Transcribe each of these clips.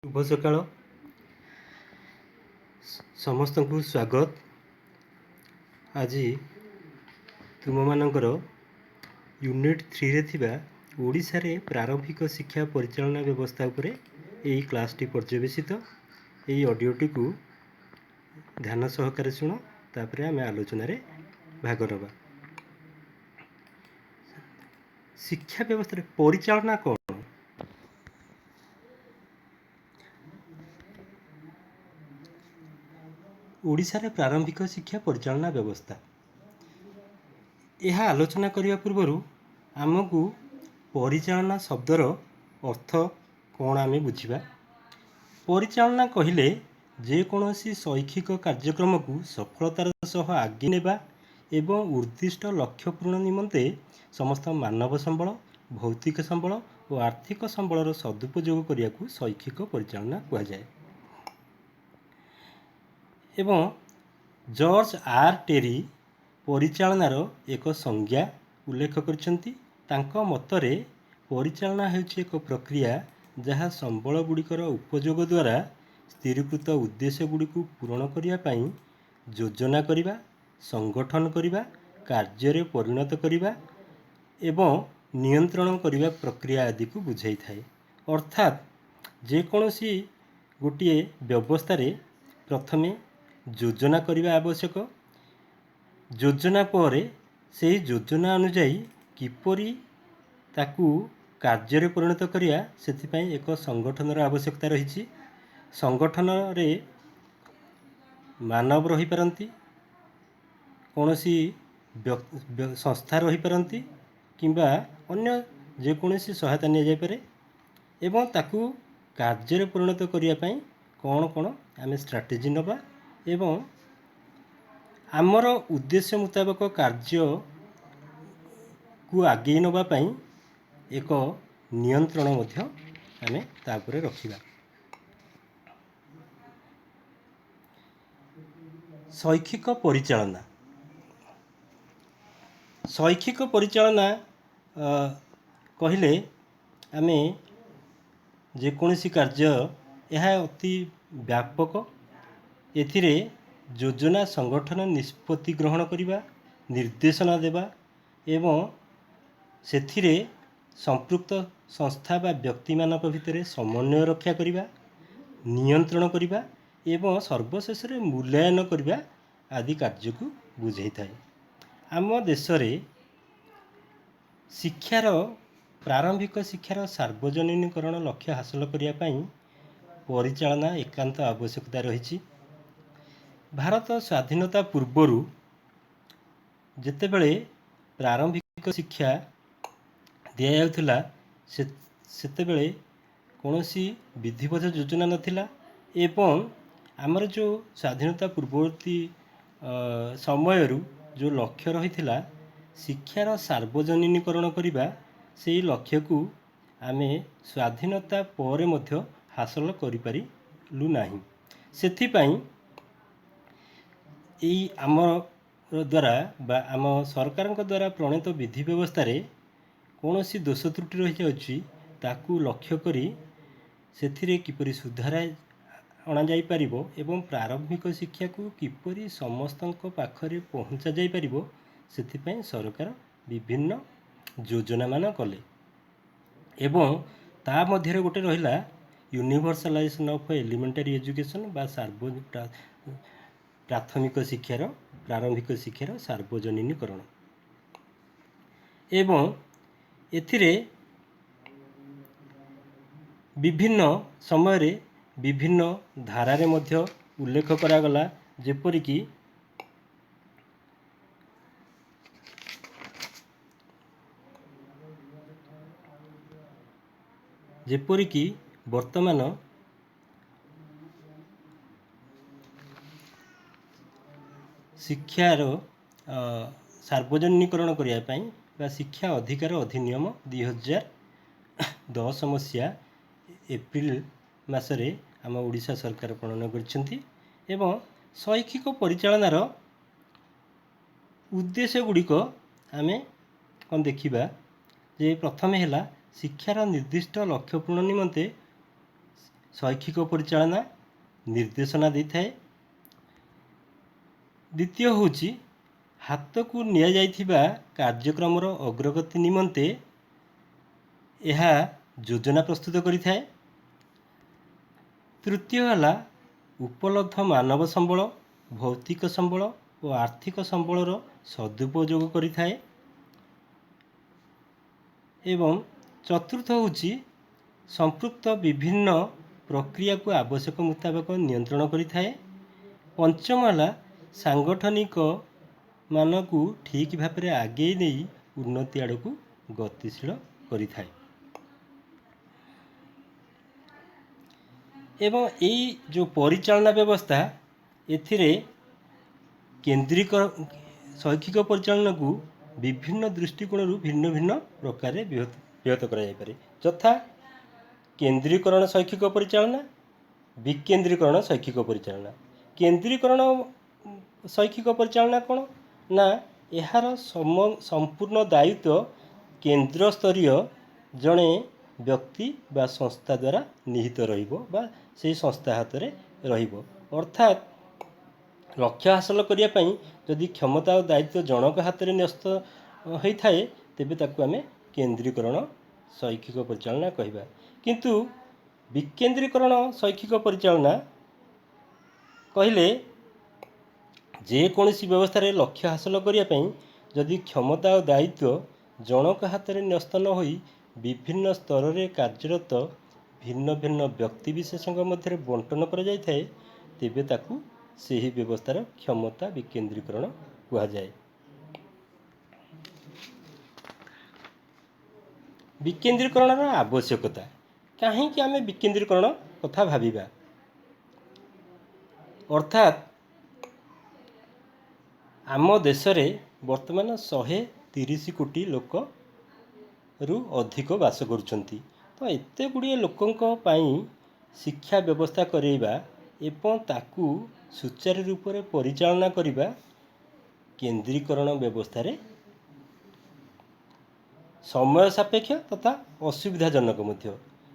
शुभ सकाळ समस्त को स्वागत। आज तुम मानकर यूनिट 3 रे थिबा ओडिशा रे प्रारंभिक शिक्षा परिचालना व्यवस्था उपरे यही क्लासटी पर्यवेसित। यही ऑडियोटी को ध्यान सहकारे शुण, तापर आम आलोचन भाग नवा। शिक्षा व्यवस्था परिचालना कौन? ओडिशा रे प्रारंभिक शिक्षा परिचालना व्यवस्था यह आलोचना करने पूर्व आमको परिचालना शब्दर अर्थ कौन आम बुझा। परिचालना कहले जेकोसी शैक्षिक कार्यक्रम को सफलतार सह आगे नेबा एवं उद्दिष्ट लक्ष्य पूर्ण निमंते समस्त मानव संबल, भौतिक संबल और आर्थिक संबलर सदुपयोग करने को शैक्षिक परिचालना कहुए। एवं जॉर्ज आर टेरी परिचालनार एक संज्ञा उल्लेख करछंती। तांको मतरे परिचालना हेउछि एक प्रक्रिया जहाँ संबल गुड़िकर उपयोग द्वारा स्थिरीकृत उद्देश्य गुड़ी को पूरण करने पाई योजना करिबा, संगठन करिबा, कार्य परिणत करिबा एवं नियंत्रण करिबा प्रक्रिया आदि को बुझाई थाए। अर्थात जेकोसी गोटे व्यवस्था रे प्रथमे योजना करिबा आवश्यक। योजना पर से योजना अनुजाई किपरि ताकू कार्य परिणत करिया सेथिपाई एक संगठनर आवश्यकता रही। संगठन रे मानव रही पारंती, कौनसी संस्था रही पारंती किंबा अन्य जेकोसी सहायता नि जाय पारे एवं ताकू कार्य परिणत करिया पाई कौन कौन आम स्ट्राटेजी नबा एवं आमर उद्देश्य मुताबक कार्य को आगे नबा पाई एक नियंत्रण मध्य आमे तापरे रखिबा। शैक्षिक परिचालना शैक्षिक परिचालना कहले आमे जेकोसी कार्य यह अति व्यापक। एथिरे योजना, संगठन, निष्पत्ति ग्रहण करिबा, निर्देशना देवा एवं सेथिरे संपृक्त संस्था बा व्यक्ति मानक भितर समन्वय रक्षा करिबा, नियंत्रण करिबा एवं सर्वशेष रे मूल्यांकन करिबा आदि कार्य को बुझाई थाए। आम देश रे शिक्षार प्रारंभिक शिक्षार सार्वजनीकरण लक्ष्य हासिल करने पाई परिचालना एकांत आवश्यकता रही। भारत स्वाधीनता पूर्वर जेतेबेले प्रारंभिक शिक्षा दिया जाउथिला सेतेबेले कौनसी विधिवत योजना नथिला एवं आमर जो स्वाधीनता पूर्ववर्ती समय जो लक्ष्य रही शिक्षार सार्वजनीकरण करने से लक्ष्य को आमे स्वाधीनता पर मध्य हासिल करिपारिलु नाही। सेथिपाई यही आम द्वारा बा आम सरकार द्वारा प्रणीत विधि व्यवस्था रे कौनसी दोष त्रुटि रही जाउछि ताकू लक्ष्य करी सेथिरे किपरि सुधार अणा जाई परिबो एवं प्रारंभिक शिक्षा को किपरि समस्तक पाखरे पहुँचा जाई परिबो सेथिपाई सरकार विभिन्न योजना मान कले। एवं ता मध्य गोटे रहिला यूनिवर्सलाइजेशन ऑफ एलिमेंटरी एजुकेशन बा प्राथमिक शिक्षार प्रारंभिक शिक्षार सार्वजनीकरण एवं एथिरे विभिन्न समय रे विभिन्न धारारे मध्य उल्लेख करागला जेपरिकी वर्तमान शिक्षार सार्वजनीकरण करने शिक्षा अधिकार अधिनियम 2010 मसीहा एप्रिल मासरे आम ओडिशा सरकार प्रणयन करछंती। एवं शैक्षिक परिचालनार उद्देश्य गुड़िक आमे कौन देखिबा जे प्रथमे हैला शिक्षार निर्दिष्ट लक्ष्य पूर्ण निमंते ଶୈକ୍ଷିକ ପରିଚାଳନା ନିର୍ଦ୍ଦେଶନା ଦେଇଥାଏ। ଦ୍ୱିତୀୟ ହେଉଛି ହାତକୁ ନିଆଯାଇଥିବା କାର୍ଯ୍ୟକ୍ରମର ଅଗ୍ରଗତି ନିମନ୍ତେ ଏହା ଯୋଜନା ପ୍ରସ୍ତୁତ କରିଥାଏ। ତୃତୀୟ ହେଲା ଉପଲବ୍ଧ ମାନବ ସମ୍ବଳ, ଭୌତିକ ସମ୍ବଳ ଓ ଆର୍ଥିକ ସମ୍ବଳର ସଦୁପଯୋଗ କରିଥାଏ। ଏବଂ ଚତୁର୍ଥ ହେଉଛି ସମ୍ପୃକ୍ତ ବିଭିନ୍ନ ପ୍ରକ୍ରିୟାକୁ ଆବଶ୍ୟକ ମୁତାବକ ନିୟନ୍ତ୍ରଣ କରିଥାଏ। ପଞ୍ଚମ ହେଲା ସାଂଗଠନିକ ମାନକୁ ଠିକ୍ ଭାବରେ ଆଗେଇ ନେଇ ଉନ୍ନତି ଆଡ଼କୁ ଗତିଶୀଳ କରିଥାଏ। ଏବଂ ଏଇ ଯେଉଁ ପରିଚାଳନା ବ୍ୟବସ୍ଥା ଏଥିରେ ଶୈକ୍ଷିକ ପରିଚାଳନାକୁ ବିଭିନ୍ନ ଦୃଷ୍ଟିକୋଣରୁ ଭିନ୍ନ ଭିନ୍ନ ପ୍ରକାରରେ ବ୍ୟାହତ କରାଯାଇପାରେ। ଯଥା କେନ୍ଦ୍ରୀକରଣ ଶୈକ୍ଷିକ ପରିଚାଳନା, ବିକେନ୍ଦ୍ରୀକରଣ ଶୈକ୍ଷିକ ପରିଚାଳନା। କେନ୍ଦ୍ରୀକରଣ ଶୈକ୍ଷିକ ପରିଚାଳନା କ'ଣ ନା ଏହାର ସମ୍ପୂର୍ଣ୍ଣ ଦାୟିତ୍ୱ କେନ୍ଦ୍ରସ୍ତରୀୟ ଜଣେ ବ୍ୟକ୍ତି ବା ସଂସ୍ଥା ଦ୍ୱାରା ନିହିତ ରହିବ ବା ସେହି ସଂସ୍ଥା ହାତରେ ରହିବ। ଅର୍ଥାତ୍ ଲକ୍ଷ୍ୟ ହାସଲ କରିବା ପାଇଁ ଯଦି କ୍ଷମତା ଓ ଦାୟିତ୍ୱ ଜଣଙ୍କ ହାତରେ ନ୍ୟସ୍ତ ହୋଇଥାଏ ତେବେ ତାକୁ ଆମେ କେନ୍ଦ୍ରୀକରଣ ଶୈକ୍ଷିକ ପରିଚାଳନା କହିବା। କିନ୍ତୁ ବିକେନ୍ଦ୍ରୀକରଣ ଶୈକ୍ଷିକ ପରିଚାଳନା କହିଲେ ଯେକୌଣସି ବ୍ୟବସ୍ଥାରେ ଲକ୍ଷ୍ୟ ହାସଲ କରିବା ପାଇଁ ଯଦି କ୍ଷମତା ଓ ଦାୟିତ୍ୱ ଜଣଙ୍କ ହାତରେ ନ୍ୟସ୍ତ ନ ହୋଇ ବିଭିନ୍ନ ସ୍ତରରେ କାର୍ଯ୍ୟରତ ଭିନ୍ନ ଭିନ୍ନ ବ୍ୟକ୍ତିବିଶେଷଙ୍କ ମଧ୍ୟରେ ବଣ୍ଟନ କରାଯାଇଥାଏ ତେବେ ତାକୁ ସେହି ବ୍ୟବସ୍ଥାର କ୍ଷମତା ବିକେନ୍ଦ୍ରୀକରଣ କୁହାଯାଏ। ବିକେନ୍ଦ୍ରୀକରଣର ଆବଶ୍ୟକତା। କାହିଁକି ଆମେ ବିକେନ୍ଦ୍ରୀକରଣ କଥା ଭାବିବା? ଅର୍ଥାତ୍ ଆମ ଦେଶରେ ବର୍ତ୍ତମାନ 130 କୋଟି ଲୋକରୁ ଅଧିକ ବାସ କରୁଛନ୍ତି। ତ ଏତେ ଗୁଡ଼ିଏ ଲୋକଙ୍କ ପାଇଁ ଶିକ୍ଷା ବ୍ୟବସ୍ଥା କରାଇବା ଏବଂ ତାକୁ ସୁଚାରୁ ରୂପରେ ପରିଚାଳନା କରିବା କେନ୍ଦ୍ରୀକରଣ ବ୍ୟବସ୍ଥାରେ ସମୟ ସାପେକ୍ଷ ତଥା ଅସୁବିଧାଜନକ ମଧ୍ୟ।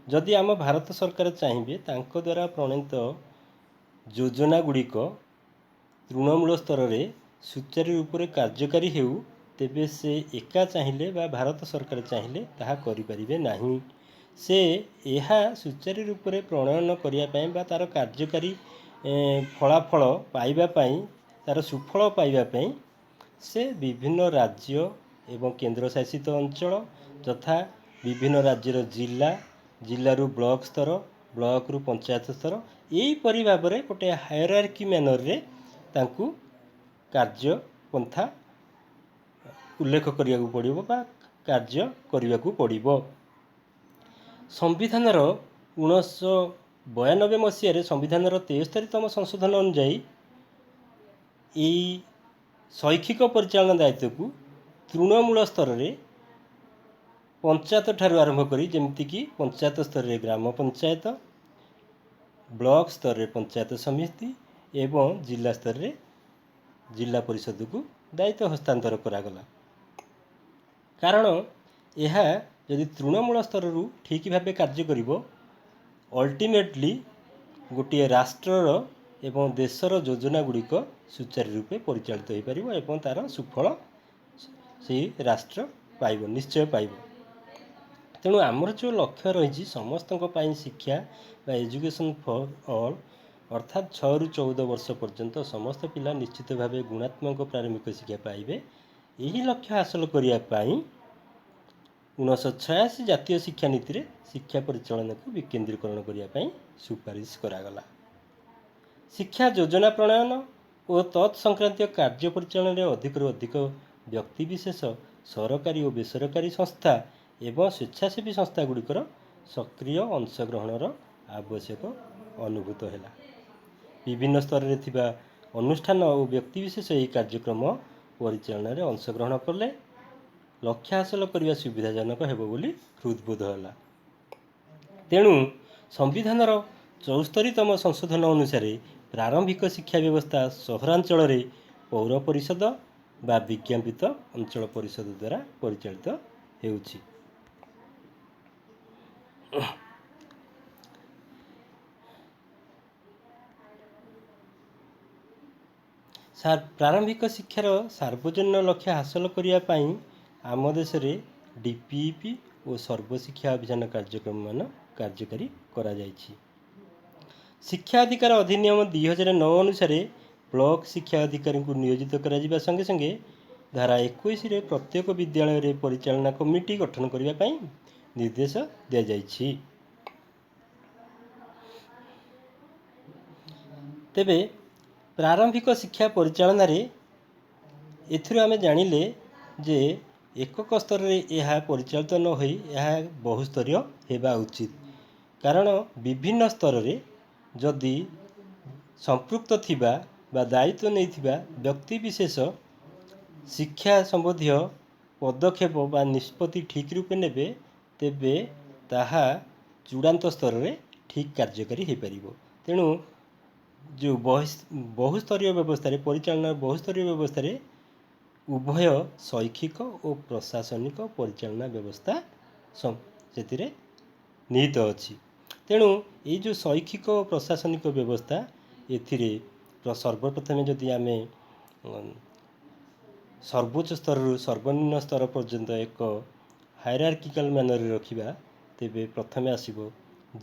ଯଦି ଆମ ଭାରତ ସରକାର ଚାହିଁବେ ତାଙ୍କ ଦ୍ୱାରା ପ୍ରଣୀତ ଯୋଜନା ଗୁଡ଼ିକ ତୃଣମୂଳ ସ୍ତରରେ ସୁଚାରୁ ରୂପରେ କାର୍ଯ୍ୟକାରୀ ହେଉ ତେବେ ସେ ଏକା ଚାହିଁଲେ ବା ଭାରତ ସରକାର ଚାହିଁଲେ ତାହା କରିପାରିବେ ନାହିଁ। ସେ ଏହା ସୁଚାରୁ ରୂପରେ ପ୍ରଣୟନ କରିବା ପାଇଁ ବା ତା'ର କାର୍ଯ୍ୟକାରୀ ଫଳାଫଳ ପାଇବା ପାଇଁ, ତା'ର ସୁଫଳ ପାଇବା ପାଇଁ ସେ ବିଭିନ୍ନ ରାଜ୍ୟ ଏବଂ କେନ୍ଦ୍ରଶାସିତ ଅଞ୍ଚଳ ଯଥା ବିଭିନ୍ନ ରାଜ୍ୟର ଜିଲ୍ଲାରୁ ବ୍ଲକ ସ୍ତର, ବ୍ଲକରୁ ପଞ୍ଚାୟତ ସ୍ତର ଏହିପରି ଭାବରେ ଗୋଟିଏ ହାୟରାର୍କି ମ୍ୟାନରରେ ତାଙ୍କୁ କାର୍ଯ୍ୟପନ୍ଥା ଉଲ୍ଲେଖ କରିବାକୁ ପଡ଼ିବ ବା କାର୍ଯ୍ୟ କରିବାକୁ ପଡ଼ିବ। ସମ୍ବିଧାନର 1992 ମସିହାରେ ସମ୍ବିଧାନର 73ତମ ସଂଶୋଧନ ଅନୁଯାୟୀ ଏହି ଶୈକ୍ଷିକ ପରିଚାଳନା ଦାୟିତ୍ୱକୁ ତୃଣମୂଳ ସ୍ତରରେ ପଞ୍ଚାୟତ ଠାରୁ ଆରମ୍ଭ କରି ଯେମିତିକି ପଞ୍ଚାୟତ ସ୍ତରରେ ଗ୍ରାମ ପଞ୍ଚାୟତ, ବ୍ଲକ ସ୍ତରରେ ପଞ୍ଚାୟତ ସମିତି ଏବଂ ଜିଲ୍ଲା ସ୍ତରରେ ଜିଲ୍ଲା ପରିଷଦକୁ ଦାୟିତ୍ୱ ହସ୍ତାନ୍ତର କରାଗଲା। କାରଣ ଏହା ଯଦି ତୃଣମୂଳ ସ୍ତରରୁ ଠିକ୍ ଭାବେ କାର୍ଯ୍ୟ କରିବ ଅଲ୍ଟିମେଟଲି ଗୋଟିଏ ରାଷ୍ଟ୍ରର ଏବଂ ଦେଶର ଯୋଜନା ଗୁଡ଼ିକ ସୁଚାରୁ ରୂପେ ପରିଚାଳିତ ହୋଇପାରିବ ଏବଂ ତା'ର ସୁଫଳ ସେହି ରାଷ୍ଟ୍ର ପାଇବ, ନିଶ୍ଚୟ ପାଇବ। ତେଣୁ ଆମର ଯେଉଁ ଲକ୍ଷ୍ୟ ରହିଛି ସମସ୍ତଙ୍କ ପାଇଁ ଶିକ୍ଷା ବା ଏଜୁକେସନ୍ ଫର୍ ଅଲ୍ ଅର୍ଥାତ୍ 6ରୁ 14 ବର୍ଷ ପର୍ଯ୍ୟନ୍ତ ସମସ୍ତ ପିଲା ନିଶ୍ଚିତ ଭାବେ ଗୁଣାତ୍ମକ ପ୍ରାରମ୍ଭିକ ଶିକ୍ଷା ପାଇବେ। ଏହି ଲକ୍ଷ୍ୟ ହାସଲ କରିବା ପାଇଁ 1986 ଜାତୀୟ ଶିକ୍ଷାନୀତିରେ ଶିକ୍ଷା ପରିଚାଳନାକୁ ବିକେନ୍ଦ୍ରୀକରଣ କରିବା ପାଇଁ ସୁପାରିଶ କରାଗଲା। ଶିକ୍ଷା ଯୋଜନା ପ୍ରଣୟନ ଓ ତତ୍ ସଂକ୍ରାନ୍ତୀୟ କାର୍ଯ୍ୟ ପରିଚାଳନାରେ ଅଧିକରୁ ଅଧିକ ବ୍ୟକ୍ତିବିଶେଷ, ସରକାରୀ ଓ ବେସରକାରୀ ସଂସ୍ଥା ଏବଂ ସ୍ୱେଚ୍ଛାସେବୀ ସଂସ୍ଥାଗୁଡ଼ିକର ସକ୍ରିୟ ଅଂଶଗ୍ରହଣର ଆବଶ୍ୟକ ଅନୁଭୂତ ହେଲା। ବିଭିନ୍ନ ସ୍ତରରେ ଥିବା ଅନୁଷ୍ଠାନ ଓ ବ୍ୟକ୍ତିବିଶେଷ ଏହି କାର୍ଯ୍ୟକ୍ରମ ପରିଚାଳନାରେ ଅଂଶଗ୍ରହଣ କଲେ ଲକ୍ଷ୍ୟ ହାସଲ କରିବା ସୁବିଧାଜନକ ହେବ ବୋଲି ହୃଦବୋଧ ହେଲା। ତେଣୁ ସମ୍ବିଧାନର 74ତମ ସଂଶୋଧନ ଅନୁସାରେ ପ୍ରାରମ୍ଭିକ ଶିକ୍ଷା ବ୍ୟବସ୍ଥା ସହରାଞ୍ଚଳରେ ପୌର ପରିଷଦ ବା ବିଜ୍ଞାପିତ ଅଞ୍ଚଳ ପରିଷଦ ଦ୍ୱାରା ପରିଚାଳିତ ହେଉଛି। ପ୍ରାରମ୍ଭିକ ଶିକ୍ଷାର ସାର୍ବଜନୀନ ଲକ୍ଷ୍ୟ ହାସଲ କରିବା ପାଇଁ ଆମ ଦେଶରେ DPEP ଓ ସର୍ବଶିକ୍ଷା ଅଭିଯାନ କାର୍ଯ୍ୟକ୍ରମମାନ କାର୍ଯ୍ୟକାରୀ କରାଯାଇଛି। ଶିକ୍ଷା ଅଧିକାର ଅଧିନିୟମ 2009 ଅନୁସାରେ ବ୍ଲକ ଶିକ୍ଷା ଅଧିକାରୀଙ୍କୁ ନିୟୋଜିତ କରାଯିବା ସଙ୍ଗେ ସଙ୍ଗେ ଧାରା 21ରେ ପ୍ରତ୍ୟେକ ବିଦ୍ୟାଳୟରେ ପରିଚାଳନା କମିଟି ଗଠନ କରିବା ପାଇଁ ନିର୍ଦ୍ଦେଶ ଦିଆଯାଇଛି। ତେବେ ପ୍ରାରମ୍ଭିକ ଶିକ୍ଷା ପରିଚାଳନାରେ ଏଥିରୁ ଆମେ ଜାଣିଲେ ଯେ ଏକକ ସ୍ତରରେ ଏହା ପରିଚାଳିତ ନ ହୋଇ ଏହା ବହୁସ୍ତରୀୟ ହେବା ଉଚିତ। କାରଣ ବିଭିନ୍ନ ସ୍ତରରେ ଯଦି ସମ୍ପୃକ୍ତ ଥିବା ବା ଦାୟିତ୍ୱ ନେଇଥିବା ବ୍ୟକ୍ତିବିଶେଷ ଶିକ୍ଷା ସମ୍ବନ୍ଧୀୟ ପଦକ୍ଷେପ ବା ନିଷ୍ପତ୍ତି ଠିକ୍ ରୂପେ ନେବେ, ତେବେ ତାହା ଚୂଡ଼ାନ୍ତ ସ୍ତରରେ ଠିକ୍ କାର୍ଯ୍ୟକାରୀ ହୋଇପାରିବ। ତେଣୁ ଯେଉଁ ବହୁସ୍ତରୀୟ ବ୍ୟବସ୍ଥାରେ ପରିଚାଳନାର ବହୁସ୍ତରୀୟ ବ୍ୟବସ୍ଥାରେ ଉଭୟ ଶୈକ୍ଷିକ ଓ ପ୍ରଶାସନିକ ପରିଚାଳନା ବ୍ୟବସ୍ଥା ସେଥିରେ ନିହିତ ଅଛି। ତେଣୁ ଏଇ ଯେଉଁ ଶୈକ୍ଷିକ ଓ ପ୍ରଶାସନିକ ବ୍ୟବସ୍ଥା ଏଥିରେ ସର୍ବପ୍ରଥମେ ଯଦି ଆମେ ସର୍ବୋଚ୍ଚ ସ୍ତରରୁ ସର୍ବନିମ୍ନ ସ୍ତର ପର୍ଯ୍ୟନ୍ତ ଏକ ହାଇରାର୍କିକାଲ ମ୍ୟାନରରେ ରଖିବା, ତେବେ ପ୍ରଥମେ ଆସିବ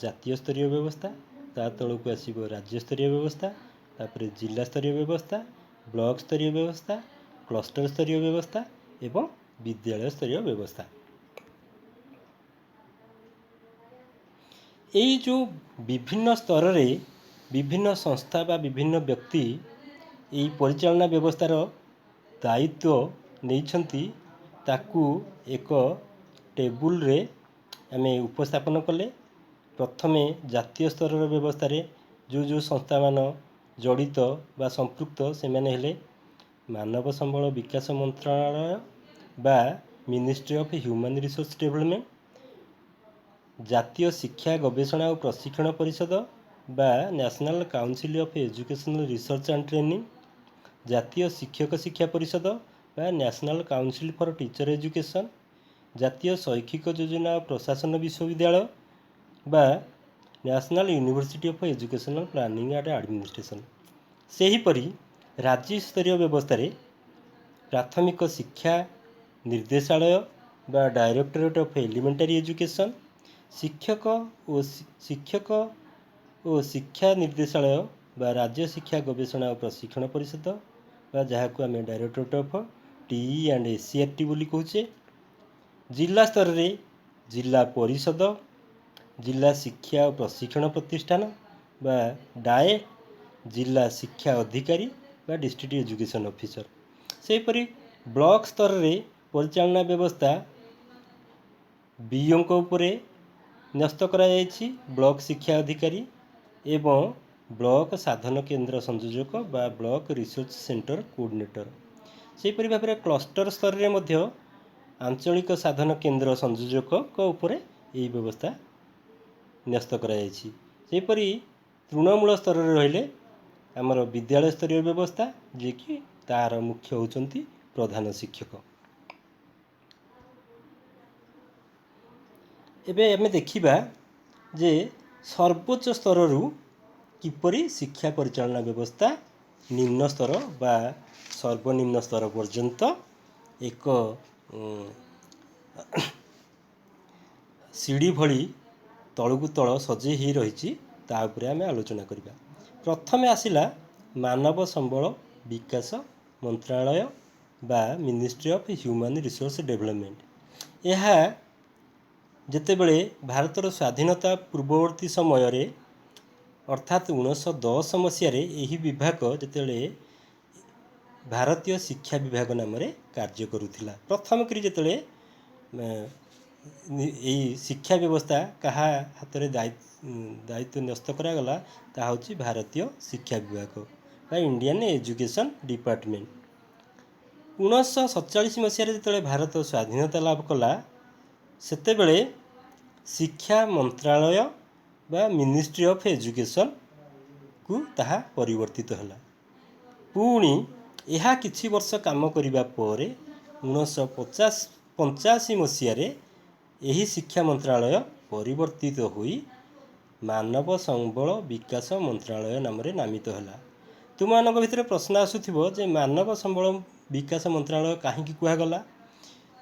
ଜାତୀୟ ସ୍ତରୀୟ ବ୍ୟବସ୍ଥା, ତା ତଳକୁ ଆସିବ ରାଜ୍ୟସ୍ତରୀୟ ବ୍ୟବସ୍ଥା, ତାପରେ ଜିଲ୍ଲାସ୍ତରୀୟ ବ୍ୟବସ୍ଥା, ବ୍ଲକ ସ୍ତରୀୟ ବ୍ୟବସ୍ଥା, କ୍ଲଷ୍ଟର ସ୍ତରୀୟ ବ୍ୟବସ୍ଥା ଏବଂ ବିଦ୍ୟାଳୟ ସ୍ତରୀୟ ବ୍ୟବସ୍ଥା। ଏଇ ଯେଉଁ ବିଭିନ୍ନ ସ୍ତରରେ ବିଭିନ୍ନ ସଂସ୍ଥା ବା ବିଭିନ୍ନ ବ୍ୟକ୍ତି ଏହି ପରିଚାଳନା ବ୍ୟବସ୍ଥାର ଦାୟିତ୍ୱ ନେଇଛନ୍ତି, ତାକୁ ଏକ ଟେବୁଲରେ ଆମେ ଉପସ୍ଥାପନ କଲେ। ପ୍ରଥମେ ଜାତୀୟ ସ୍ତରର ବ୍ୟବସ୍ଥାରେ ଯେଉଁ ସଂସ୍ଥାମାନ ଜଡ଼ିତ ବା ସମ୍ପୃକ୍ତ ସେମାନେ ହେଲେ ମାନବ ସମ୍ବଳ ବିକାଶ ମନ୍ତ୍ରଣାଳୟ ବା ministry of human resource development, ଜାତୀୟ ଶିକ୍ଷା ଗବେଷଣା ଓ ପ୍ରଶିକ୍ଷଣ ପରିଷଦ ବା national council of educational research and training, ଜାତୀୟ ଶିକ୍ଷକ ଶିକ୍ଷା ପରିଷଦ ବା national council for teacher education, ଜାତୀୟ ଶୈକ୍ଷିକ ଯୋଜନା ଓ ପ୍ରଶାସନ ବିଶ୍ୱବିଦ୍ୟାଳୟ ବା national university of educational planning and administration. ସେହିପରି ରାଜ୍ୟସ୍ତରୀୟ ବ୍ୟବସ୍ଥାରେ ପ୍ରାଥମିକ ଶିକ୍ଷା ନିର୍ଦ୍ଦେଶାଳୟ ବା ଡାଇରେକ୍ଟୋରେଟ୍ ଅଫ୍ ଏଲିମେଣ୍ଟାରୀ ଏଜୁକେସନ୍, ଶିକ୍ଷକ ଓ ଶିକ୍ଷା ନିର୍ଦ୍ଦେଶାଳୟ ବା ରାଜ୍ୟ ଶିକ୍ଷା ଗବେଷଣା ଓ ପ୍ରଶିକ୍ଷଣ ପରିଷଦ ବା ଯାହାକୁ ଆମେ directorate of TE and SCRT ବୋଲି କହୁଛେ, ଜିଲ୍ଲା ସ୍ତରରେ ଜିଲ୍ଲା ପରିଷଦ, ଜିଲ୍ଲା ଶିକ୍ଷା ଓ ପ୍ରଶିକ୍ଷଣ ପ୍ରତିଷ୍ଠାନ ବା ଡାଏ, ଜିଲ୍ଲା ଶିକ୍ଷା ଅଧିକାରୀ ବା ଡିଷ୍ଟ୍ରିକ୍ଟ ଏଜୁକେସନ୍ ଅଫିସର। ସେହିପରି ବ୍ଲକ ସ୍ତରରେ ପରିଚାଳନା ବ୍ୟବସ୍ଥା BOଙ୍କ ଉପରେ ନ୍ୟସ୍ତ କରାଯାଇଛି, ବ୍ଲକ ଶିକ୍ଷା ଅଧିକାରୀ ଏବଂ ବ୍ଲକ ସାଧନ କେନ୍ଦ୍ର ସଂଯୋଜକ ବା ବ୍ଲକ ରିସୋର୍ସ ସେଣ୍ଟର କୋଅର୍ଡ଼ିନେଟର। ସେହିପରି ଭାବରେ କ୍ଲଷ୍ଟର ସ୍ତରରେ ମଧ୍ୟ ଆଞ୍ଚଳିକ ସାଧନ କେନ୍ଦ୍ର ସଂଯୋଜକଙ୍କ ଉପରେ ଏହି ବ୍ୟବସ୍ଥା ନ୍ୟସ୍ତ କରାଯାଇଛି। ସେହିପରି ତୃଣମୂଳ ସ୍ତରରେ ରହିଲେ ଆମର ବିଦ୍ୟାଳୟ ସ୍ତରୀୟ ବ୍ୟବସ୍ଥା, ଯିଏକି ତାହାର ମୁଖ୍ୟ ହେଉଛନ୍ତି ପ୍ରଧାନ ଶିକ୍ଷକ। ଏବେ ଆମେ ଦେଖିବା ଯେ ସର୍ବୋଚ୍ଚ ସ୍ତରରୁ କିପରି ଶିକ୍ଷା ପରିଚାଳନା ବ୍ୟବସ୍ଥା ନିମ୍ନ ସ୍ତର ବା ସର୍ବନିମ୍ନ ସ୍ତର ପର୍ଯ୍ୟନ୍ତ ଏକ ସିଡ଼ି ଭଳି ତଳକୁ ତଳ ସଜେଇ ହୋଇ ରହିଛି, ତା ଉପରେ ଆମେ ଆଲୋଚନା କରିବା। ପ୍ରଥମେ ଆସିଲା ମାନବ ସମ୍ବଳ ବିକାଶ ମନ୍ତ୍ରଣାଳୟ ବା ministry of human resource development. ଏହା ଯେତେବେଳେ ଭାରତର ସ୍ୱାଧୀନତା ପୂର୍ବବର୍ତ୍ତୀ ସମୟରେ ଅର୍ଥାତ୍ 1910 ମସିହାରେ ଏହି ବିଭାଗ ଯେତେବେଳେ ଭାରତୀୟ ଶିକ୍ଷା ବିଭାଗ ନାମରେ କାର୍ଯ୍ୟ କରୁଥିଲା, ପ୍ରଥମ କରି ଯେତେବେଳେ ଏହି ଶିକ୍ଷା ବ୍ୟବସ୍ଥା କାହା ହାତରେ ଦାୟିତ୍ୱ ନ୍ୟସ୍ତ କରାଗଲା, ତାହା ହେଉଛି ଭାରତୀୟ ଶିକ୍ଷା ବିଭାଗ ବା ଇଣ୍ଡିଆନ୍ ଏଜୁକେସନ୍ ଡିପାର୍ଟମେଣ୍ଟ। 1947 ମସିହାରେ ଯେତେବେଳେ ଭାରତ ସ୍ୱାଧୀନତା ଲାଭ କଲା, ସେତେବେଳେ ଶିକ୍ଷା ମନ୍ତ୍ରଣାଳୟ ବା ମିନିଷ୍ଟ୍ରି ଅଫ୍ ଏଜୁକେସନ୍କୁ ତାହା ପରିବର୍ତ୍ତିତ ହେଲା। ପୁଣି ଏହା କିଛି ବର୍ଷ କାମ କରିବା ପରେ 1985 ମସିହାରେ ଏହି ଶିକ୍ଷା ମନ୍ତ୍ରଣାଳୟ ପରିବର୍ତ୍ତିତ ହୋଇ ମାନବ ସମ୍ବଳ ବିକାଶ ମନ୍ତ୍ରଣାଳୟ ନାମରେ ନାମିତ ହେଲା। तुमମାନଙ୍କ ଭିତରେ ପ୍ରଶ୍ନ ଆସୁଥିବ ଯେ ମାନବ ସମ୍ବଳ ବିକାଶ ମନ୍ତ୍ରଣାଳୟ କାହିଁକି କୁହାଗଲା?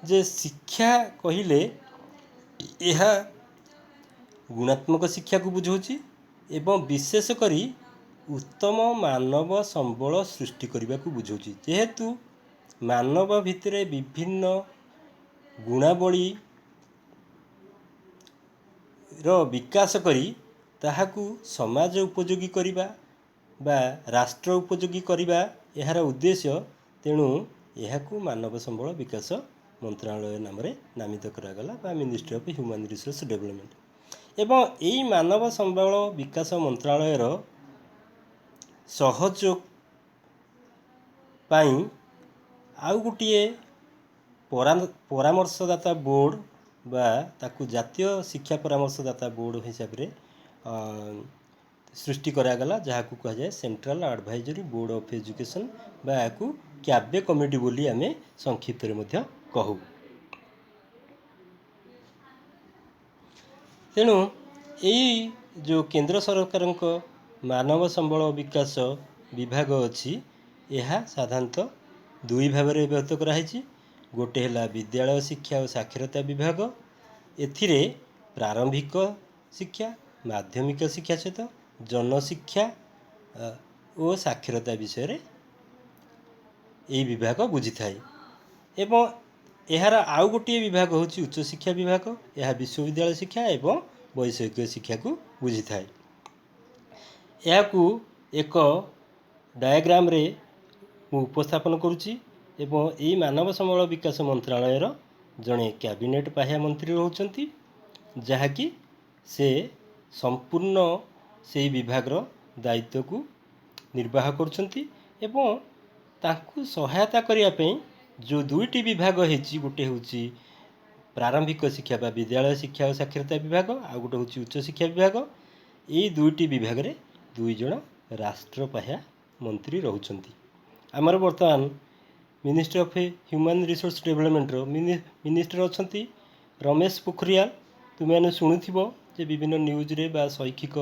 ଯେ ଶିକ୍ଷା କହିଲେ ଏହା ଗୁଣାତ୍ମକ ଶିକ୍ଷାକୁ ବୁଝାଉଛି ଏବଂ ବିଶେଷ କରି ଉତ୍ତମ ମାନବ ସମ୍ବଳ ସୃଷ୍ଟି କରିବାକୁ ବୁଝାଉଛି। ଯେହେତୁ ମାନବ ଭିତରେ ବିଭିନ୍ନ ଗୁଣାବଳୀର ବିକାଶ କରି ତାହାକୁ ସମାଜ ଉପଯୋଗୀ କରିବା ବା ରାଷ୍ଟ୍ର ଉପଯୋଗୀ କରିବା ଏହାର ଉଦ୍ଦେଶ୍ୟ। ତେଣୁ ଏହାକୁ ମାନବ ସମ୍ବଳ ବିକାଶ ମନ୍ତ୍ରଣାଳୟ ନାମରେ ନାମିତ କରାଗଲା ବା ministry of human resource development. ଏବଂ ଏହି ମାନବ ସମ୍ବଳ ବିକାଶ ମନ୍ତ୍ରଣାଳୟର ସହଯୋଗ ପାଇଁ ଆଉ ଗୋଟିଏ ପରାମର୍ଶଦାତା ବୋର୍ଡ଼ ବା ତାକୁ ଜାତୀୟ ଶିକ୍ଷା ପରାମର୍ଶଦାତା ବୋର୍ଡ଼ ହିସାବରେ ସୃଷ୍ଟି କରାଗଲା, ଯାହାକୁ କୁହାଯାଏ central advisory board of education ବା ଏହାକୁ କ୍ୟାବେ କମିଟି ବୋଲି ଆମେ ସଂକ୍ଷିପ୍ତରେ ମଧ୍ୟ କହୁ। ତେଣୁ ଏଇ ଯେଉଁ କେନ୍ଦ୍ର ସରକାରଙ୍କ ମାନବ ସମ୍ବଳ ବିକାଶ ବିଭାଗ ଅଛି, ଏହା ସାଧାରଣତଃ ଦୁଇ ଭାବରେ ବ୍ୟବହୃତ କରାଯାଇଛି। ଗୋଟେ ହେଲା ବିଦ୍ୟାଳୟ ଶିକ୍ଷା ଓ ସାକ୍ଷରତା ବିଭାଗ। ଏଥିରେ ପ୍ରାରମ୍ଭିକ ଶିକ୍ଷା, ମାଧ୍ୟମିକ ଶିକ୍ଷା ସହିତ ଜନଶିକ୍ଷା ଓ ସାକ୍ଷରତା ବିଷୟରେ ଏହି ବିଭାଗ ବୁଝିଥାଏ। ଏବଂ ଏହାର ଆଉ ଗୋଟିଏ ବିଭାଗ ହେଉଛି ଉଚ୍ଚଶିକ୍ଷା ବିଭାଗ। ଏହା ବିଶ୍ୱବିଦ୍ୟାଳୟ ଶିକ୍ଷା ଏବଂ ବୈଷୟିକ ଶିକ୍ଷାକୁ ବୁଝିଥାଏ। ଏହାକୁ ଏକ ଡାୟାଗ୍ରାମରେ ମୁଁ ଉପସ୍ଥାପନ କରୁଛି। ଏବଂ ଏହି ମାନବ ସମ୍ବଳ ବିକାଶ ମନ୍ତ୍ରଣାଳୟର ଜଣେ କ୍ୟାବିନେଟ୍ ପାହ୍ୟା ମନ୍ତ୍ରୀ ରହୁଛନ୍ତି, ଯାହାକି ସେ ସମ୍ପୂର୍ଣ୍ଣ ସେହି ବିଭାଗର ଦାୟିତ୍ୱକୁ ନିର୍ବାହ କରୁଛନ୍ତି। ଏବଂ ତାଙ୍କୁ ସହାୟତା କରିବା ପାଇଁ ଯେଉଁ ଦୁଇଟି ବିଭାଗ ହେଇଛି, ଗୋଟେ ହେଉଛି ପ୍ରାରମ୍ଭିକ ଶିକ୍ଷା ବା ବିଦ୍ୟାଳୟ ଶିକ୍ଷା ଓ ସାକ୍ଷରତା ବିଭାଗ, ଆଉ ଗୋଟେ ହେଉଛି ଉଚ୍ଚଶିକ୍ଷା ବିଭାଗ। ଏହି ଦୁଇଟି ବିଭାଗରେ ଦୁଇ ଜଣ ରାଷ୍ଟ୍ର ପାହ୍ୟା ମନ୍ତ୍ରୀ ରହୁଛନ୍ତି। ଆମର ବର୍ତ୍ତମାନ ମିନିଷ୍ଟ୍ରି ଅଫ୍ ହ୍ୟୁମାନ୍ ରିସୋର୍ସ ଡେଭଲପମେଣ୍ଟର ମିନିଷ୍ଟର ଅଛନ୍ତି ରମେଶ ପୋଖରିଆଲ। ତୁମେମାନେ ଶୁଣୁଥିବ ଯେ ବିଭିନ୍ନ ନ୍ୟୁଜ୍ରେ ବା ଶୈକ୍ଷିକ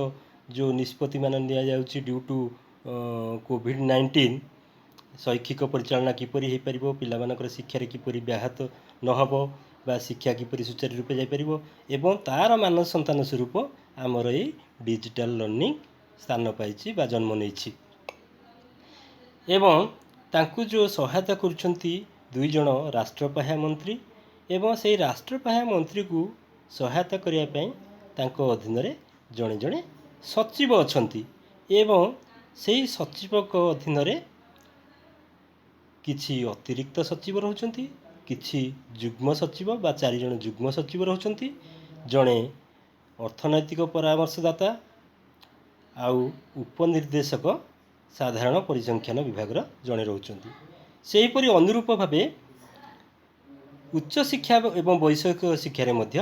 ଯେଉଁ ନିଷ୍ପତ୍ତିମାନ ନିଆଯାଉଛି ଡ୍ୟୁ ଟୁ କୋଭିଡ୍-19, ଶୈକ୍ଷିକ ପରିଚାଳନା କିପରି ହୋଇପାରିବ, ପିଲାମାନଙ୍କର ଶିକ୍ଷାରେ କିପରି ବ୍ୟାଘାତ ନ ହେବ ବା ଶିକ୍ଷା କିପରି ସୁଚାରୁ ରୂପେ ଯାଇପାରିବ, ଏବଂ ତା'ର ମାନବ ସନ୍ତାନ ସ୍ୱରୂପ ଆମର ଏଇ ଡିଜିଟାଲ ଲର୍ଣ୍ଣିଂ ସ୍ଥାନ ପାଇଛି ବା ଜନ୍ମ ନେଇଛି। ଏବଂ ତାଙ୍କୁ ଯେଉଁ ସହାୟତା କରୁଛନ୍ତି ଦୁଇ ଜଣ ରାଷ୍ଟ୍ରପାହ୍ୟା ମନ୍ତ୍ରୀ। ଏବଂ ସେହି ରାଷ୍ଟ୍ରପାହ୍ୟା ମନ୍ତ୍ରୀକୁ ସହାୟତା କରିବା ପାଇଁ ତାଙ୍କ ଅଧୀନରେ ଜଣେ ଜଣେ ସଚିବ ଅଛନ୍ତି। ଏବଂ ସେହି ସଚିବଙ୍କ ଅଧୀନରେ କିଛି ଅତିରିକ୍ତ ସଚିବ ରହୁଛନ୍ତି, କିଛି ଯୁଗ୍ମ ସଚିବ ବା 4 ଜଣ ଯୁଗ୍ମ ସଚିବ ରହୁଛନ୍ତି, ଜଣେ ଅର୍ଥନୈତିକ ପରାମର୍ଶଦାତା, ଆଉ ଉପନିର୍ଦ୍ଦେଶକ ସାଧାରଣ ପରିସଂଖ୍ୟାନ ବିଭାଗର ଜଣେ ରହୁଛନ୍ତି। ସେହିପରି ଅନୁରୂପ ଭାବେ ଉଚ୍ଚଶିକ୍ଷା ଏବଂ ବୈଷୟିକ ଶିକ୍ଷାରେ ମଧ୍ୟ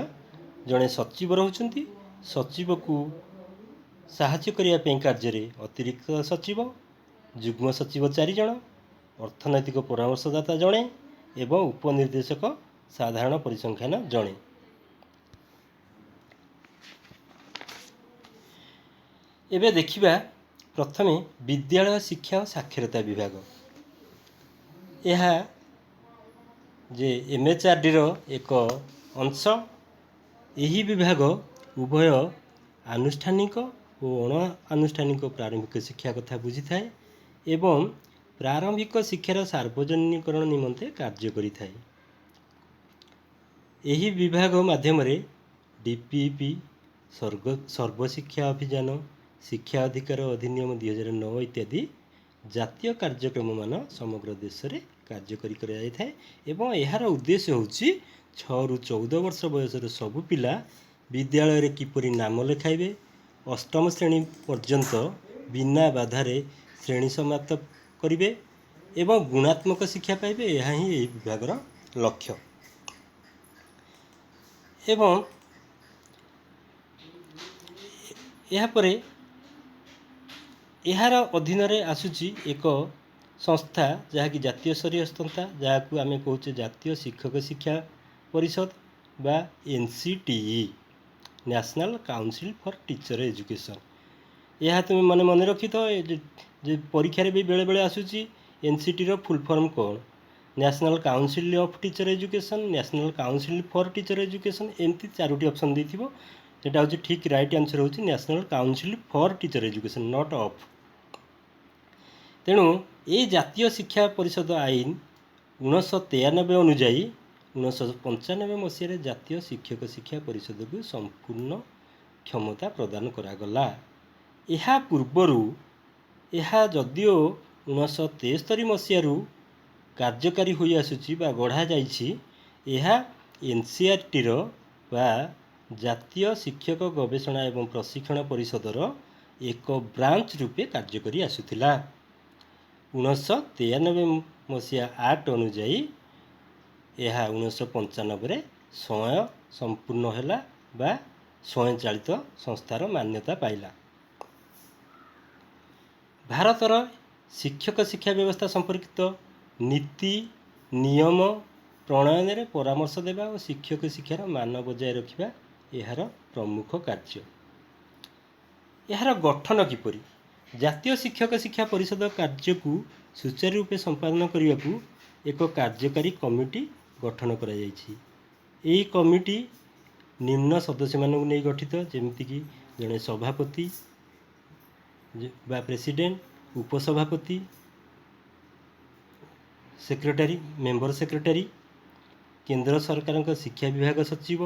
ଜଣେ ସଚିବ ରହୁଛନ୍ତି। ସଚିବକୁ ସାହାଯ୍ୟ କରିବା ପାଇଁ କାର୍ଯ୍ୟରେ ଅତିରିକ୍ତ ସଚିବ, ଯୁଗ୍ମ ସଚିବ 4 ଜଣ, ଅର୍ଥନୈତିକ ପରାମର୍ଶଦାତା ଜଣେ ଏବଂ ଉପନିର୍ଦ୍ଦେଶକ ସାଧାରଣ ପରିସଂଖ୍ୟାନ ଜଣେ। ଏବେ ଦେଖିବା ପ୍ରଥମେ ବିଦ୍ୟାଳୟ ଶିକ୍ଷା ଓ ସାକ୍ଷରତା ବିଭାଗ। ଏହା ଯେ MHRDର ଏକ ଅଂଶ। ଏହି ବିଭାଗ ଉଭୟ ଆନୁଷ୍ଠାନିକ ଓ ଅଣ-ଆନୁଷ୍ଠାନିକ ପ୍ରାରମ୍ଭିକ ଶିକ୍ଷା କଥା ବୁଝିଥାଏ ଏବଂ ପ୍ରାରମ୍ଭିକ ଶିକ୍ଷାର ସାର୍ବଜନୀକରଣ ନିମନ୍ତେ କାର୍ଯ୍ୟ କରିଥାଏ। ଏହି ବିଭାଗ ମାଧ୍ୟମରେ DPP, ସର୍ବଶିକ୍ଷା ଅଭିଯାନ, ଶିକ୍ଷା ଅଧିକାର ଅଧିନିୟମ 2009 ଇତ୍ୟାଦି ଜାତୀୟ କାର୍ଯ୍ୟକ୍ରମମାନ ସମଗ୍ର ଦେଶରେ କାର୍ଯ୍ୟକାରୀ କରାଯାଇଥାଏ। ଏବଂ ଏହାର ଉଦ୍ଦେଶ୍ୟ ହେଉଛି 6 ରୁ 14 ବର୍ଷ ବୟସର ସବୁ ପିଲା ବିଦ୍ୟାଳୟରେ କିପରି ନାମ ଲେଖାଇବେ, ଅଷ୍ଟମ ଶ୍ରେଣୀ ପର୍ଯ୍ୟନ୍ତ ବିନା ବାଧାରେ ଶ୍ରେଣୀ ସମାପ୍ତ କରିବେ ଏବଂ ଗୁଣାତ୍ମକ ଶିକ୍ଷା ପାଇବେ। ଏହା ହିଁ ଏହି ବିଭାଗର ଲକ୍ଷ୍ୟ। ଏବଂ ଏହାପରେ ଏହାର ଅଧୀନରେ ଆସୁଛି ଏକ ସଂସ୍ଥା, ଯାହାକି ଜାତୀୟ ସ୍ତରୀୟ ସଂସ୍ଥା, ଯାହାକୁ ଆମେ କହୁଛେ ଜାତୀୟ ଶିକ୍ଷକ ଶିକ୍ଷା ପରିଷଦ ବା NCTE, national council for teacher education. ଏହା ତୁମେ ମନେ ରଖିଥାଅ जे परीक्षा भी बेले बेले आसूची एनसीटी रो फुल फॉर्म कौन national council of teacher education national council for teacher education एमती चारोटी ऑप्शन देथिबो जेटा होची ठीक राइट आंसर होची national council for teacher education not of. तेणु ये जातीय शिक्षा परिषद आईन 1993 अनुजाई 1995 मसीह जातीय शिक्षक शिक्षा परिषद को संपूर्ण क्षमता प्रदान करागला। यह पूर्वरु यह जदिओ 1973 मसीह कार्यकारी होई आसुची बा गढ़ा जाइछि यह एनसीईआरटी रो बा जातीय शिक्षक गवेषणा एवं प्रशिक्षण परिषदर एक ब्रांच रूपे कार्यकारी आसुथिला। 1993 मसीहा एक्ट अनुजाई यह 1995 स्वयं संपूर्ण हैला बा स्वयं चालित संस्थार मान्यता पाइला। भारतर शिक्षक शिक्षा व्यवस्था संपर्कित नीति नियम प्रणयन में परामर्श देवा और शिक्षक शिक्षार मान बजाय रखा यार प्रमुख कार्य। यार गठन किपरि जातीय शिक्षक शिक्षा परिषद कार्य को सुचारू रूपे संपादन करने को एक कार्यकारी कमिटी गठन करा जायछि। एही कमिटी निम्न सदस्य मानक नहीं गठित जेमितिकी जड़े सभापति बा प्रेसिडेंट उपसभापति सेक्रेटरी मेंबर सेक्रेटरी केंद्र सरकार शिक्षा विभाग सचिव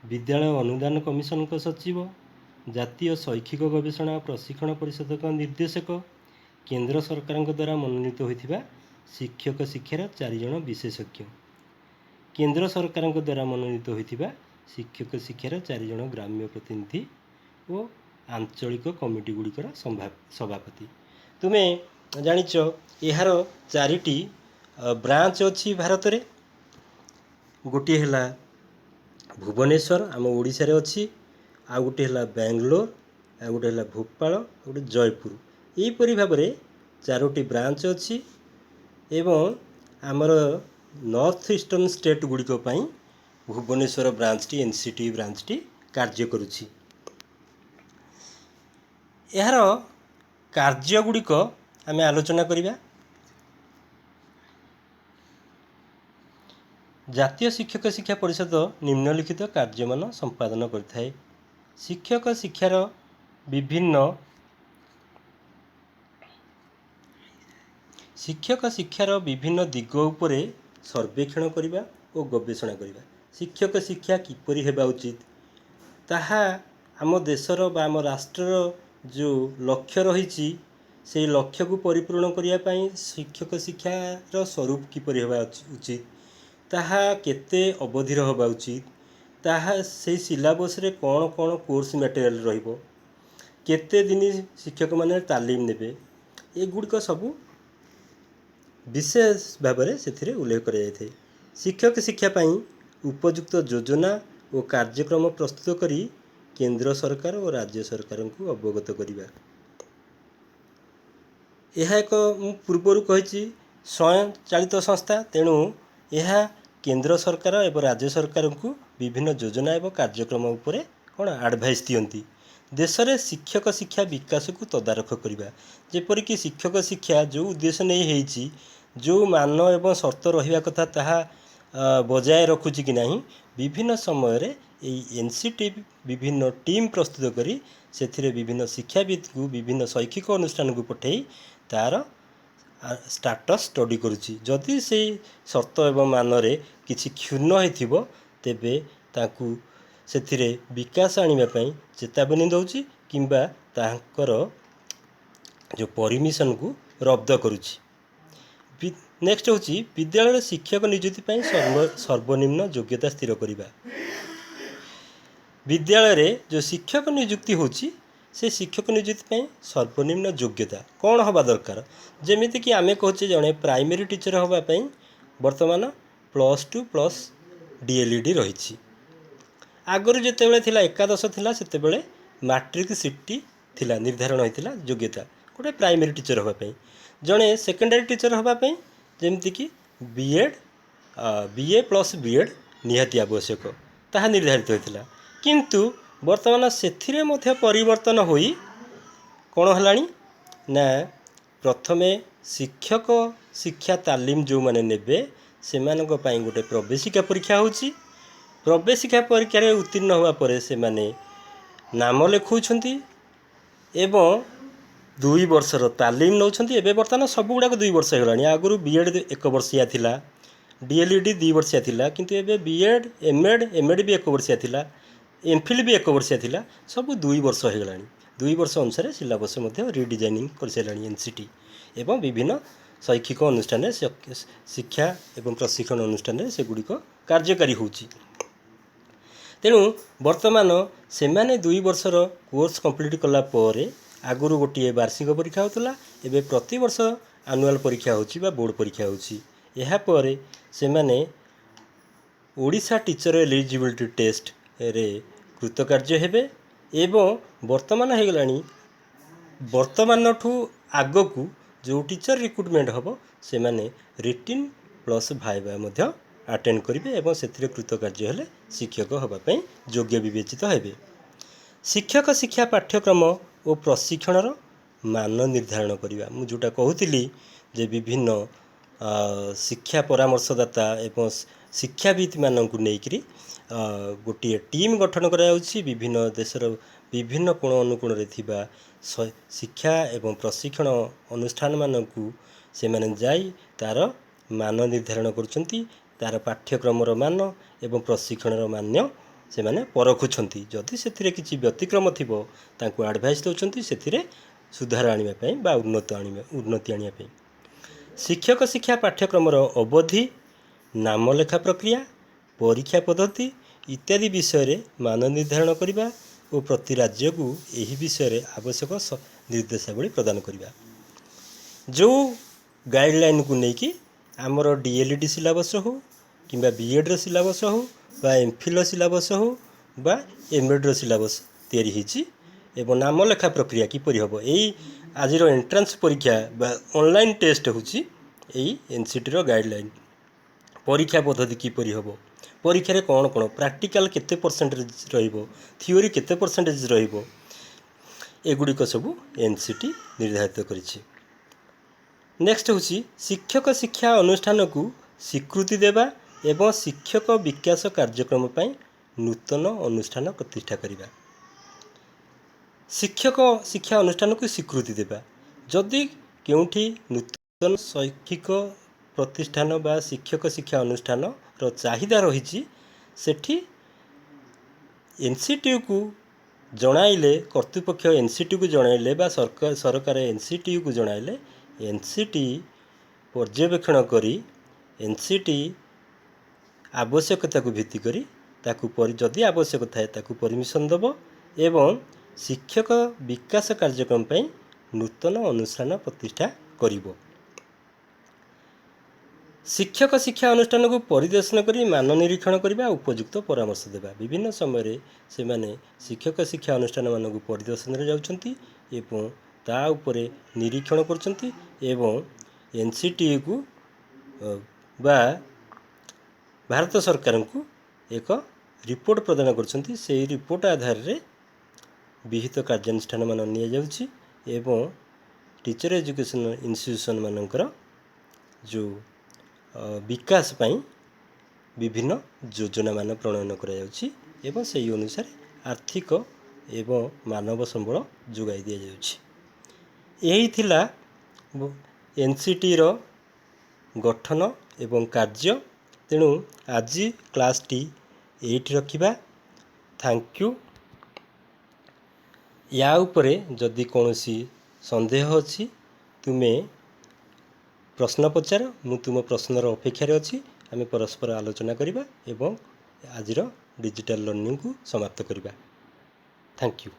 विद्यालय अनुदान कमिशन सचिव जातीय शैक्षिक गवेषणा प्रशिक्षण परिषद का निर्देशक केंद्र सरकार द्वारा मनोनीत होता शिक्षक शिक्षार 4 जन विशेषज्ञ केंद्र सरकार द्वारा मनोनीत होता शिक्षक शिक्षार 4 जन ग्राम्य प्रतिनिधि और आंचलिक कमिटी गुड़िकर सभापति। तुम्हें जानिच यार 4टी ब्रांच अच्छी भारत रे गोटे है भुवनेश्वर आम ओडिशा रे अच्छी आ गोटे है बेंगलोर आ गोटे है भोपाल गोटे जयपुर यहीपरी भाव में 4टी ब्रांच अच्छी एवं आमर नॉर्थ ईस्टर्न स्टेट गुड़िक भुवनेश्वर ब्रांचटी एनसीटी ब्रांचटी कार्य करुछि। यार कार्य गुड़िक आम आलोचना करिबा। जातीय शिक्षक शिक्षा परिषद निम्नलिखित कार्यमान संपादन करथाय। शिक्षक शिक्षार विभिन्न दिग उपरे सर्वेक्षण करिबा और गवेषणा करिबा। शिक्षक शिक्षा किपरि हेबा उचित ताहा आम देशर बा आम राष्ट्रर जो लक्ष्य रही से लक्ष्य को परिपूर्ण करने शिक्षक शिक्षार स्वरूप किपरि हेबा उचित ताहा केते अवधिर होगा उचित ताहा से सिलेबस रे कौन कौन कोर्स मटेरियल रहिबो केते दिन शिक्षक माने तालीम नेबे एगुड़िक सबू विशेष भाव में से उल्लेख कर शिक्षक शिक्षा उपयुक्त योजना और कार्यक्रम प्रस्तुत करी केंद्र सरकार और राज्य सरकार को अवगत करवा। यह एक पूर्वर कही स्वयं चालित संस्था तेणु यह केंद्र सरकार और राज्य सरकार को विभिन्न योजना एवं कार्यक्रम उपरे कौन एडवाइस दियंती देश में शिक्षक शिक्षा विकास को तदारख करवा जेपरिक शिक्षक शिक्षा जो उद्देश्य नहीं है जो मान एवं शर्त रहा कथा ताहा बजाय रखुची कि नहीं विभिन्न समय एनसीटी विभिन्न टीम प्रस्तुत करी से विभिन्न शिक्षाविद को विभिन्न शैक्षिक अनुष्ठान को पठे तार स्टाटस स्टडी करुची जदि से शर्त एवं मान रे किछि क्षुण्ण होइथिबो तेबे ताकू से विकास आने चेतावनी दौची किंबा तांकर जो परमिशन को रद्द करुची। नेक्स्ट होची विद्यालय शिक्षक नियुक्ति सर्वनिम्न योग्यता स्थिर करवा। विद्यालय रे जो शिक्षक नियुक्ति होची से शिक्षक नियुक्ति सर्वनिम्न योग्यता कौन हवा दरकार जेमिति कि आमे कहचे जड़े प्राइमरी टीचर होगापी वर्तमान +2 प्लस डीएलईडी रही आगुरी जितेबाला थिला एकादश थिला सेतेबेले मैट्रिक सीटी थिला निर्धारण होता योग्यता गोटे प्राइमरी टीचर होगापी जड़े सेकेंडरी टीचर होगापी जेमती बीएड बीए प्लस बीएड निहाती आवश्यक ताहा निर्धारित होता किंतु वर्तमान से परिवर्तन होई कौन हलानी ना प्रथमे शिक्षक शिक्षा तालीम जो माने नेबे सेमानक पई गोटे प्रवेशिका परीक्षा होची। प्रवेशिका परीक्षा उत्तीर्ण होगा पर से माने नाम लिखौछंती एवं 2 वर्षर तालीम नौछंती। एबे बर्तमान सब गुड़ाक 2 वर्ष होलानी। आगुरु बीएड 1 वर्षिया थिला, डीएलईडी 2 वर्षिया थिला, किंतु एबे बीएड एमएड भी 1 वर्षिया थिला, एमफिल भी 1 वर्षिया थिला, सब 2 वर्ष होलानी। 2 वर्ष अनुसार सिलेबस मध्य रिडिजाइनिंग कर सारानी एनसीटी एवं विभिन्न शैक्षिक अनुष्ठान शिक्षा एवं प्रशिक्षण अनुष्ठान से गुड़िक कार्यकारी होची। तेणु वर्तमान से माने 2 वर्षर कोर्स कंप्लीट कला परे आगुरु गोटे वार्षिक परीक्षा होता, एवं प्रति वर्ष आनुआल परीक्षा होची बा बोर्ड परीक्षा होची। यहा परे से माने ओडिशा टीचर एलिजिबिलिटी टेस्ट रे कृतकार्य हेबे एवं वर्तमान हो गलानी वर्तमान ठू आग को जो टीचर रिक्रुटमेंट हम से माने रिटिन प्लस भाइबा मध्य अटेंड करेंगे एवं से कृतकार्य हेले शिक्षक होगापी योग्य विवेचित हेबे। शिक्षक शिक्षा पाठ्यक्रम और प्रशिक्षणर मान निर्धारण करवा मु जोटा कहूली जे विभिन्न शिक्षा परामर्शदाता एवं शिक्षाविद मानक नेकरी गोटे टीम गठन करायाउछि। विभिन्न देशर विभिन्न कोण अनुकोण रे थिबा शिक्षा एवं प्रशिक्षण अनुष्ठान मानकु से माने जाई तार मान निर्धारण करुछंती। तार पाठ्यक्रमर मान एवं प्रशिक्षणर मान्य से माने परखुछंती। जदि सेथिरे किछि व्यतिक्रम थिबो तांकु एडवाइस दउछंती सेथिरे सुधार आनिबा पई बा उन्नति आनिबा पई। शिक्षक शिक्षा पाठ्यक्रमर अवधि, नाम लेखा प्रक्रिया, परीक्षा पद्धति इत्यादि विषय रे मान निर्धारण करने और प्रति राज्य को यही विषय आवश्यक निर्देशावली प्रदान करवा। जो गाइडलाइन को लेकिन आमर डीएलईडी सिलेबस हो कि बीएड सिलेबस हो बा एमफिल सिलेबस हो बा एमएड सिलेबस तैयारी होती एवं नाम लेखा प्रक्रिया किपरि हम यही आज एंट्रांस परीक्षा बा ऑनलाइन टेस्ट होची एनसीटी रो गाइडलाइन। परीक्षा पद्धति किपरि हम, परीक्षा कौन कौन प्रैक्टिकल केते परसेंटेज रहिबो, थियोरी केते परसेंटेज रहिबो, एगुड़िक सब एनसीटी निर्धारित करिछि। नेक्स्ट होची शिक्षक शिक्षा अनुष्ठान को स्वीकृति देवा एवं शिक्षक विकास कार्यक्रम पई नूतन अनुष्ठान प्रतिष्ठा करिबा। शिक्षक शिक्षा अनुष्ठान को स्वीकृति देवा जदि केउठी नूतन शैक्षिक प्रतिष्ठान बा शिक्षक शिक्षा अनुष्ठान रो चाहिदा रही सेठी एनसीटी को जणाइले कर्तृपक्ष एनसीटी को जणाइले बा सरकार एनसीटी को जणाइले एनसीटी पर्यवेक्षण करी एनसीटी आवश्यकता को भित्ति करी ताकू जदि आवश्यक थाए ताकू परमिशन दब एवं शिक्षक विकास कार्यक्रम पई नूतन अनुष्ठान प्रतिष्ठा करिवो। शिक्षक शिक्षा अनुष्ठान को परिदर्शन करी मान निरीक्षण करने उपयुक्त परामर्श देवा। विभिन्न समय से माने शिक्षक शिक्षा अनुष्ठान मान को परिदर्शन रे जाउछंती एवं ता उपरे निरीक्षण करछंती एवं एनसीटी को बा भारत सरकार को एक रिपोर्ट प्रदान करछंती। से रिपोर्ट आधार रे विहित कार्यानुष्ठान मान निया जाउछि एवं टीचर एजुकेशन इंस्टीट्यूशन मानकर जो विकास पई विभिन्न योजना मान प्रणयन करा जाउछि एवं से अनुसार आर्थिक एवं मानव संबल जोगाई दिया जाउछि। यही थिला एनसीटी रो गठन एवं कार्य। तेणु आज क्लास टी 8 रखिबा। Thank you. या उपरे जदि कौनसी संदेह अछि तुमे प्रश्न पचार, मु तुम प्रश्नर अपेक्षार अच्छी। आम परस्पर आलोचना करिबा एवं आजिर डिजिटल लर्निंग को समाप्त करिबा। Thank you.